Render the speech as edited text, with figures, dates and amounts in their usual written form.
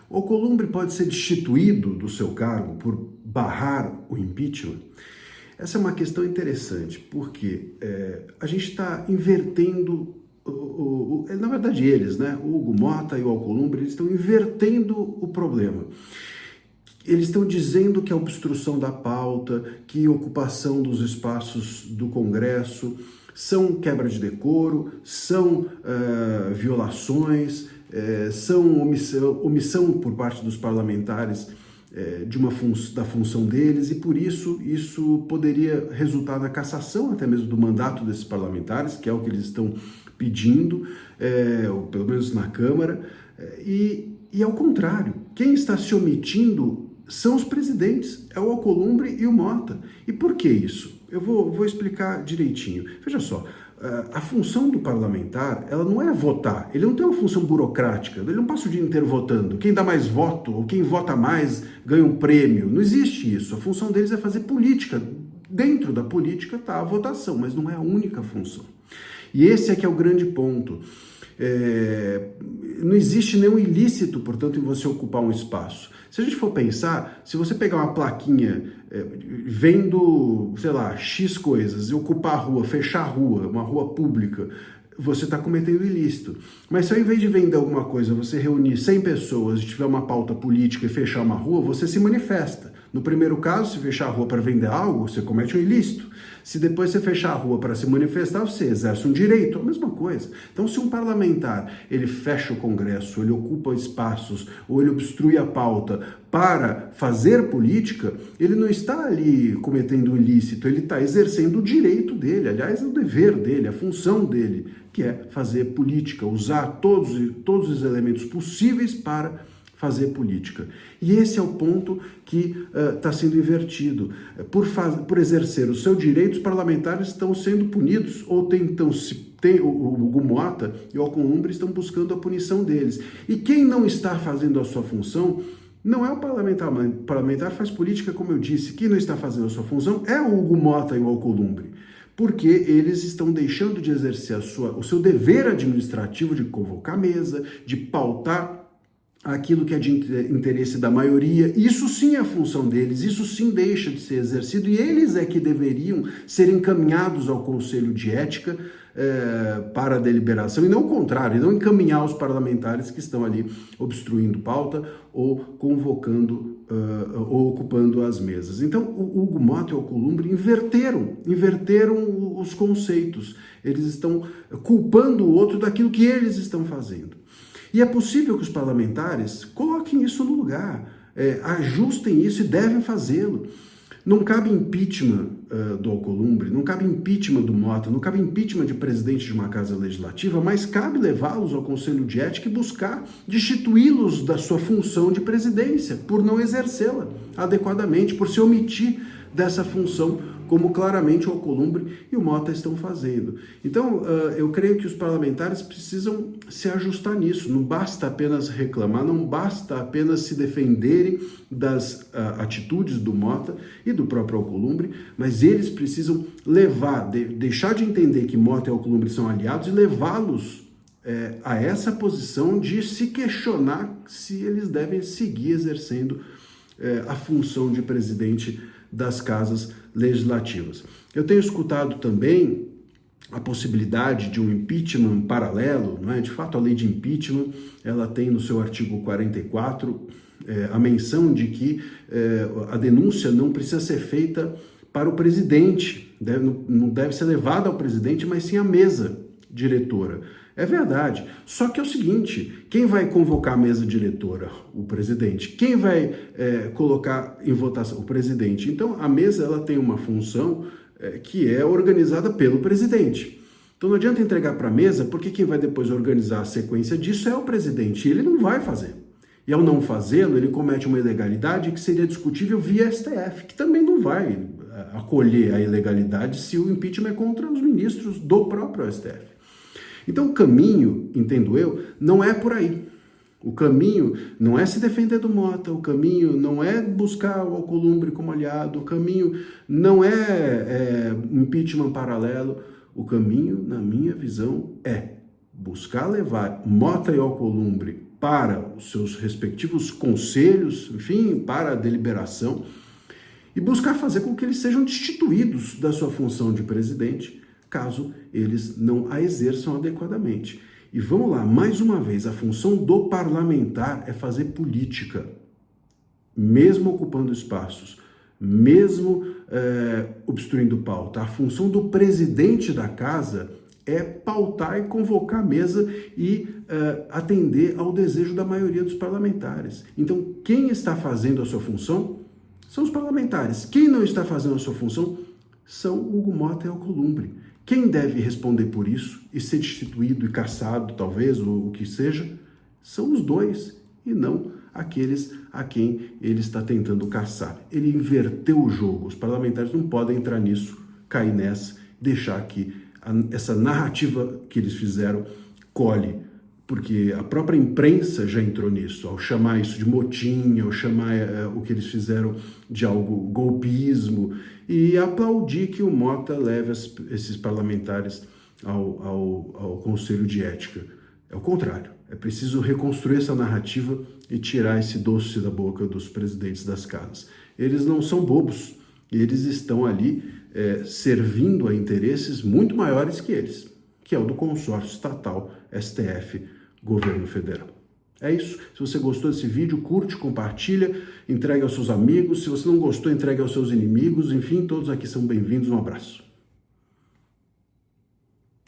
O Alcolumbre pode ser destituído do seu cargo por barrar o impeachment? Essa é uma questão interessante, porque a gente está invertendo, na verdade eles, né? O Hugo Motta e o Alcolumbre, eles estão invertendo o problema. Eles estão dizendo que a obstrução da pauta, que a ocupação dos espaços do Congresso são quebra de decoro, são violações, são omissão por parte dos parlamentares da função deles, e por isso poderia resultar na cassação até mesmo do mandato desses parlamentares, que é o que eles estão pedindo, ou pelo menos na Câmara, e ao contrário, quem está se omitindo são os presidentes, é o Alcolumbre e o Motta. E por que isso? Eu vou explicar direitinho. Veja só, a função do parlamentar, ela não é votar, ele não tem uma função burocrática, ele não passa o dia inteiro votando. Quem dá mais voto, ou quem vota mais, ganha um prêmio. Não existe isso. A função deles é fazer política. Dentro da política está a votação, mas não é a única função. E esse é que é o grande ponto. Não existe nenhum ilícito, portanto, em você ocupar um espaço. Se a gente for pensar, se você pegar uma plaquinha vendo, sei lá, X coisas e ocupar a rua, fechar a rua, uma rua pública, você está cometendo ilícito. Mas se ao invés de vender alguma coisa, você reunir 100 pessoas e tiver uma pauta política e fechar uma rua, você se manifesta. No primeiro caso, se fechar a rua para vender algo, você comete um ilícito. Se depois você fechar a rua para se manifestar, você exerce um direito, a mesma coisa. Então, se um parlamentar, ele fecha o Congresso, ele ocupa espaços, ou ele obstrui a pauta para fazer política, ele não está ali cometendo um ilícito, ele está exercendo o direito dele, aliás, é o dever dele, a função dele, que é fazer política, usar todos os elementos possíveis para fazer política. E esse é o ponto que está sendo invertido. Por exercer o seu direito, os parlamentares estão sendo punidos, ou o Hugo Motta e o Alcolumbre estão buscando a punição deles. E quem não está fazendo a sua função não é o parlamentar. O parlamentar faz política, como eu disse. Quem não está fazendo a sua função é o Hugo Motta e o Alcolumbre, porque eles estão deixando de exercer o seu dever administrativo de convocar a mesa, de pautar aquilo que é de interesse da maioria. Isso sim é a função deles, isso sim deixa de ser exercido, e eles é que deveriam ser encaminhados ao Conselho de Ética para a deliberação, e não o contrário, e não encaminhar os parlamentares que estão ali obstruindo pauta ou convocando ou ocupando as mesas. Então, o Hugo Motta e o Alcolumbre inverteram os conceitos. Eles estão culpando o outro daquilo que eles estão fazendo. E é possível que os parlamentares coloquem isso no lugar, ajustem isso, e devem fazê-lo. Não cabe impeachment do Alcolumbre, não cabe impeachment do Motta, não cabe impeachment de presidente de uma casa legislativa, mas cabe levá-los ao Conselho de Ética e buscar destituí-los da sua função de presidência, por não exercê-la adequadamente, por se omitir dessa função, como claramente o Alcolumbre e o Motta estão fazendo. Então, eu creio que os parlamentares precisam se ajustar nisso. Não basta apenas reclamar, não basta apenas se defenderem das atitudes do Motta e do próprio Alcolumbre, mas eles precisam deixar de entender que Motta e Alcolumbre são aliados e levá-los a essa posição de se questionar se eles devem seguir exercendo a função de presidente das casas legislativas. Eu tenho escutado também a possibilidade de um impeachment paralelo, não é? De fato, a lei de impeachment, ela tem no seu artigo 44 a menção de que a denúncia não precisa ser feita para o presidente, não deve ser levada ao presidente, mas sim à mesa diretora. É verdade. Só que é o seguinte, quem vai convocar a mesa diretora? O presidente. Quem vai colocar em votação? O presidente. Então, a mesa ela tem uma função que é organizada pelo presidente. Então, não adianta entregar para a mesa, porque quem vai depois organizar a sequência disso é o presidente. E ele não vai fazer. E ao não fazê-lo, ele comete uma ilegalidade que seria discutível via STF, que também não vai acolher a ilegalidade se o impeachment é contra os ministros do próprio STF. Então o caminho, entendo eu, não é por aí. O caminho não é se defender do Motta, o caminho não é buscar o Alcolumbre como aliado, o caminho não é impeachment paralelo. O caminho, na minha visão, é buscar levar Motta e Alcolumbre para os seus respectivos conselhos, enfim, para a deliberação, e buscar fazer com que eles sejam destituídos da sua função de presidente, caso eles não a exerçam adequadamente. E vamos lá, mais uma vez, a função do parlamentar é fazer política, mesmo ocupando espaços, mesmo obstruindo pauta. A função do presidente da casa é pautar e convocar a mesa e atender ao desejo da maioria dos parlamentares. Então, quem está fazendo a sua função são os parlamentares. Quem não está fazendo a sua função são Hugo Motta e Alcolumbre. Quem deve responder por isso e ser destituído e cassado, talvez, ou o que seja, são os dois, e não aqueles a quem ele está tentando caçar. Ele inverteu o jogo. Os parlamentares não podem entrar nisso, cair nessa, deixar que essa narrativa que eles fizeram colhe, porque a própria imprensa já entrou nisso, ao chamar isso de motim, ao chamar o que eles fizeram de algo golpismo, e aplaudir que o Motta leve esses parlamentares ao Conselho de Ética. É o contrário, é preciso reconstruir essa narrativa e tirar esse doce da boca dos presidentes das casas. Eles não são bobos, eles estão ali servindo a interesses muito maiores que eles, que é o do consórcio estatal STF, Governo Federal. É isso. Se você gostou desse vídeo, curte, compartilha, entregue aos seus amigos. Se você não gostou, entregue aos seus inimigos. Enfim, todos aqui são bem-vindos. Um abraço.